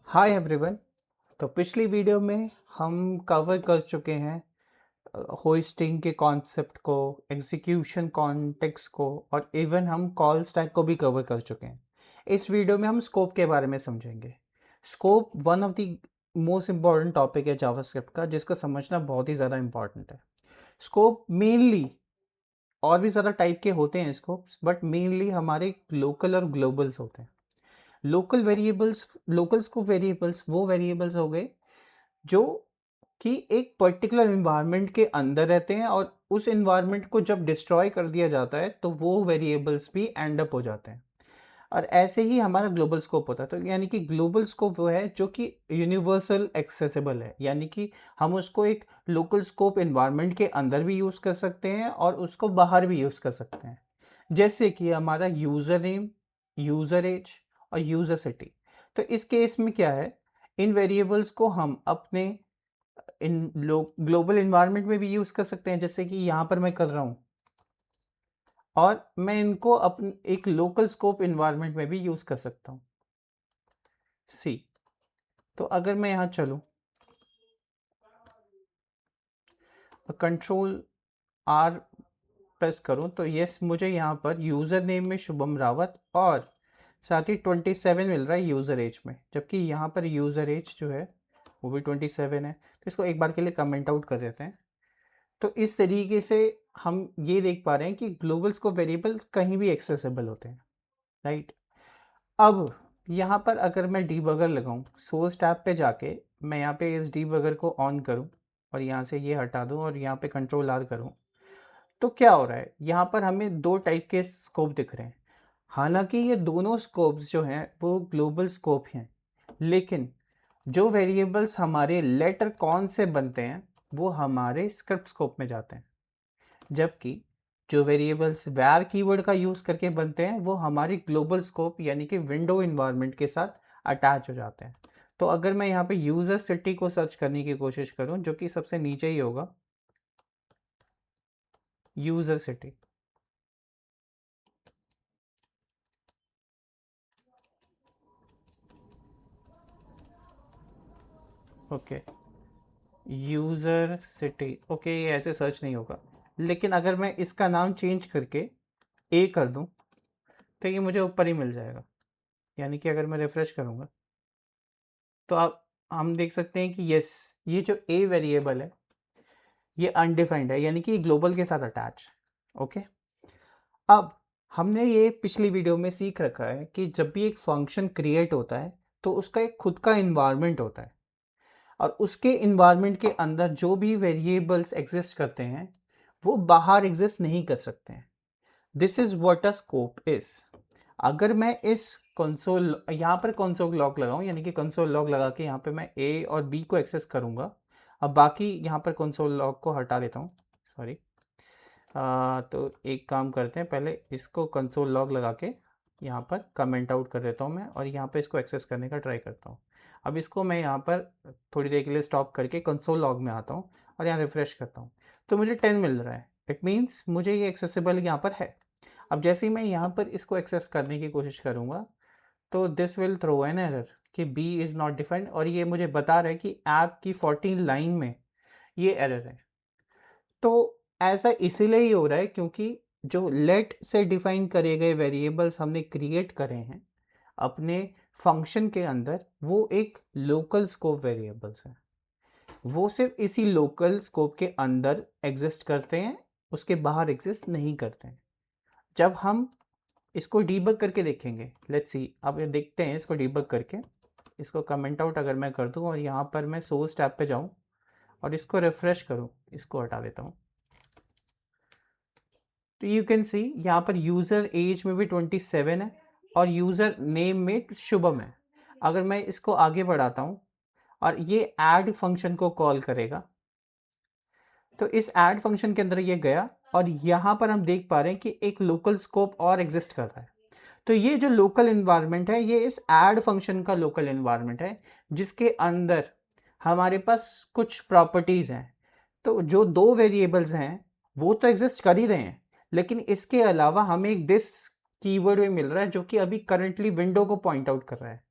Hi everyone. तो पिछली video में हम कवर कर चुके हैं होस्टिंग के कॉन्सेप्ट को, एग्जीक्यूशन कॉन्टेक्स्ट को और इवन हम कॉल स्टैक को भी कवर कर चुके हैं। इस वीडियो में हम स्कोप के बारे में समझेंगे। Scope one of the most important topic है जावास्क्रिप्ट का, जिसको समझना बहुत ही ज़्यादा इम्पॉर्टेंट है। स्कोप मेनली और भी ज़्यादा टाइप के होते हैं स्कोप्स, बट मेनली हमारे लोकल और ग्लोबल्स होते हैं। लोकल्स को वेरिएबल्स वो वेरिएबल्स हो गए जो कि एक पर्टिकुलर इन्वायरमेंट के अंदर रहते हैं, और उस इन्वायरमेंट को जब डिस्ट्रॉय कर दिया जाता है तो वो वेरिएबल्स भी एंड अप हो जाते हैं। और ऐसे ही हमारा ग्लोबल स्कोप होता है। तो यानी कि ग्लोबल स्कोप वो है जो कि यूनिवर्सल एक्सेसिबल है, यानी कि हम उसको एक लोकल स्कोप इन्वायरमेंट के अंदर भी यूज़ कर सकते हैं और उसको बाहर भी यूज़ कर सकते हैं। जैसे कि हमारा यूज़र नेम, यूज़र एज और यूज़र सिटी। तो इस केस में क्या है, इन वेरिएबल्स को हम अपने इन ग्लोबल इन्वायरमेंट में भी यूज़ कर सकते हैं, जैसे कि यहाँ पर मैं कर रहा हूँ, और मैं इनको अपन एक लोकल स्कोप इन्वायरमेंट में भी यूज़ कर सकता हूँ। सी, तो अगर मैं यहाँ चलूँ, कंट्रोल आर प्रेस करूँ, तो यस, मुझे यहाँ पर यूज़र नेम में शुभम रावत और साथ ही 27 मिल रहा है यूज़र एज में, जबकि यहाँ पर यूज़र एज जो है वो भी 27 है। तो इसको एक बार के लिए कमेंट आउट कर देते हैं। तो इस तरीके से हम ये देख पा रहे हैं कि ग्लोबल स्कोप वेरिएबल्स कहीं भी एक्सेसिबल होते हैं, राइट। अब यहाँ पर अगर मैं डीबगर लगाऊँ, सोर्स टैब पे जाके मैं यहाँ पे इस डीबगर को ऑन करूँ और यहाँ से ये हटा दूँ और यहाँ पे कंट्रोल आर करूँ, तो क्या हो रहा है, यहाँ पर हमें दो टाइप के स्कोप दिख रहे हैं। हालांकि ये दोनों स्कोप्स जो हैं वो ग्लोबल स्कोप हैं, लेकिन जो वेरिएबल्स हमारे लेटर कॉन से बनते हैं वो हमारे स्क्रिप्ट स्कोप में जाते हैं, जबकि जो वेरिएबल्स वैर कीवर्ड का यूज़ करके बनते हैं वो हमारी ग्लोबल स्कोप यानी कि विंडो इन्वायरमेंट के साथ अटैच हो जाते हैं। तो अगर मैं यहाँ पे यूज़र सिटी को सर्च करने की कोशिश करूँ, जो कि सबसे नीचे ही होगा, user city, okay, user city, okay, ये ऐसे सर्च नहीं होगा। लेकिन अगर मैं इसका नाम चेंज करके ए कर दूं, तो ये मुझे ऊपर ही मिल जाएगा। यानी कि अगर मैं रिफ़्रेश करूँगा, तो आप हम देख सकते हैं कि यस, ये जो ए वेरिएबल है ये अनडिफाइंड है, यानी कि ये ग्लोबल के साथ अटैच है। ओके, अब हमने ये पिछली वीडियो में सीख रखा है कि जब भी एक फंक्शन क्रिएट होता है तो उसका एक खुद का इन्वायरमेंट होता है, और उसके इन्वायरमेंट के अंदर जो भी वेरिएबल्स एग्जिस्ट करते हैं वो बाहर एग्जिस्ट नहीं कर सकते हैं। This is what a scope is. अगर मैं इस कंसोल यहाँ पर कंसोल लॉग लगाऊं, यानी कि कंसोल लॉग लगा के यहाँ पे मैं ए और बी को एक्सेस करूँगा। अब बाकी यहाँ पर कंसोल लॉग को हटा देता हूँ, सॉरी। तो एक काम करते हैं, पहले इसको कंसोल लॉग लगा के यहाँ पर कमेंट आउट कर देता हूँ मैं, और यहाँ पे इसको एक्सेस करने का ट्राई करता हूँ। अब इसको मैं यहाँ पर थोड़ी देर के लिए स्टॉप करके कंसोल लॉग में आता हूँ और यहाँ रिफ्रेश करता हूँ, तो मुझे 10 मिल रहा है। इट मीन्स मुझे ये एक्सेसिबल यहाँ पर है। अब जैसे ही मैं यहाँ पर इसको एक्सेस करने की कोशिश करूँगा, तो this will throw an error कि बी इज़ नॉट डिफाइंड, और ये मुझे बता रहा है कि ऐप की 14 लाइन में ये एरर है। तो ऐसा इसीलिए ही हो रहा है क्योंकि जो लेट से डिफाइन करे गए वेरिएबल्स हमने क्रिएट करे हैं अपने फंक्शन के अंदर, वो एक लोकल स्कोप वेरिएबल्स हैं। वो सिर्फ इसी लोकल स्कोप के अंदर एग्जिस्ट करते हैं, उसके बाहर एग्जिस्ट नहीं करते हैं। जब हम इसको डीबग करके देखेंगे, लेट्स सी, अब ये देखते हैं इसको डीबग करके। इसको कमेंट आउट अगर मैं कर दूं और यहाँ पर मैं सोर्स टैब पे जाऊं और इसको रिफ्रेश करूं, इसको हटा देता हूं, तो यू कैन सी यहाँ पर यूज़र एज में भी 27 है और यूज़र नेम में शुभम है। अगर मैं इसको आगे बढ़ाता हूँ और ये ऐड फंक्शन को कॉल करेगा, तो इस ऐड फंक्शन के अंदर ये गया और यहाँ पर हम देख पा रहे हैं कि एक लोकल स्कोप और एग्जिस्ट कर रहा है। तो ये जो लोकल इन्वायरमेंट है ये इस ऐड फंक्शन का लोकल इन्वायरमेंट है, जिसके अंदर हमारे पास कुछ प्रॉपर्टीज़ हैं। तो जो दो वेरिएबल्स हैं वो तो एग्जिस्ट कर ही रहे हैं, लेकिन इसके अलावा हमें एक दिस कीवर्ड भी मिल रहा है जो कि अभी करंटली विंडो को पॉइंट आउट कर रहा है।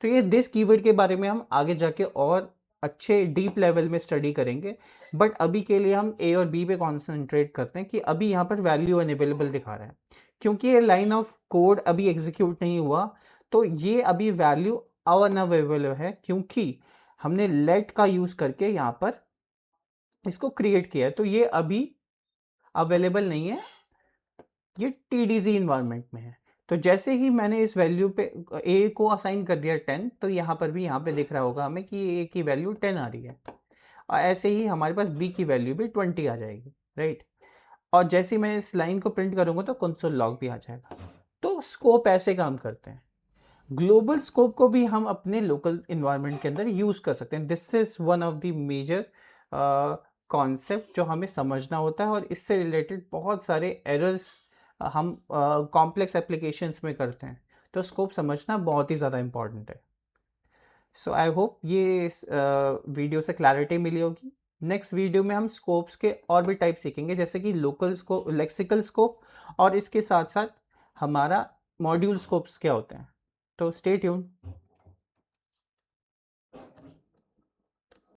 तो ये दिस कीवर्ड के बारे में हम आगे जाके और अच्छे डीप लेवल में स्टडी करेंगे, बट अभी के लिए हम ए और बी पे कॉन्सेंट्रेट करते हैं कि अभी यहाँ पर वैल्यू अनअवेलेबल दिखा रहा है क्योंकि ये लाइन ऑफ कोड अभी एग्जीक्यूट नहीं हुआ, तो ये अभी वैल्यू अनअवेलेबल है क्योंकि हमने लेट का यूज करके यहाँ पर इसको क्रिएट किया है, तो ये अभी अवेलेबल नहीं है, ये TDZ इन्वायरमेंट में है। तो जैसे ही मैंने इस वैल्यू पे ए को असाइन कर दिया 10, तो यहाँ पर भी यहाँ पे दिख रहा होगा हमें कि ए की वैल्यू 10 आ रही है, और ऐसे ही हमारे पास बी की वैल्यू भी 20 आ जाएगी, राइट। और जैसे ही मैं इस लाइन को प्रिंट करूंगा तो कंसोल लॉग भी आ जाएगा। तो स्कोप ऐसे काम करते हैं। ग्लोबल स्कोप को भी हम अपने लोकल इन्वायरमेंट के अंदर यूज कर सकते हैं। This is one of the major concept जो हमें समझना होता है, और इससे रिलेटेड बहुत सारे एरर्स हम कॉम्प्लेक्स एप्लीकेशंस में करते हैं, तो स्कोप समझना बहुत ही ज़्यादा इम्पॉर्टेंट है। सो आई होप ये इस वीडियो से क्लैरिटी मिली होगी। नेक्स्ट वीडियो में हम स्कोप्स के और भी टाइप सीखेंगे, जैसे कि लोकल स्कोप, लेक्सिकल स्कोप, और इसके साथ साथ हमारा मॉड्यूल स्कोप्स क्या होते हैं। तो स्टे ट्यून।